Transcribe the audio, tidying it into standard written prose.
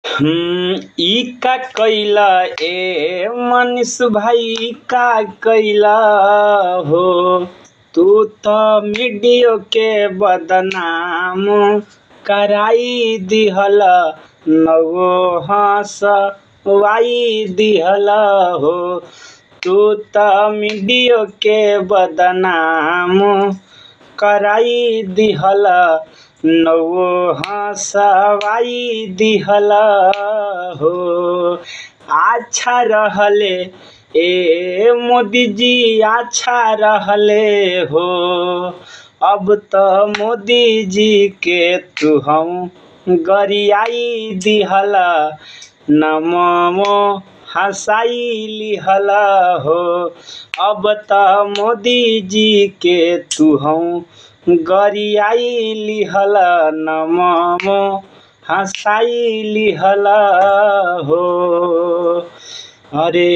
ई का कैला ए मनीष भाई का कैला हो। तू तो मीडियो के बदनाम कराई दिहल नवो हंसवाई दिहल हो। तू तो मीडियो के बदनाम कराई दिहल नवो हंसवाई दिहल हो। अच्छा रहले ए मोदी जी अच्छा रहले हो। अब तो मोदी जी के तू हम गरियाई दिहल नमो हंसाई लिहल हो। अब तो मोदी जी के तू हम गरियाई लिहल नमो हंसाई लिहल हो। अरे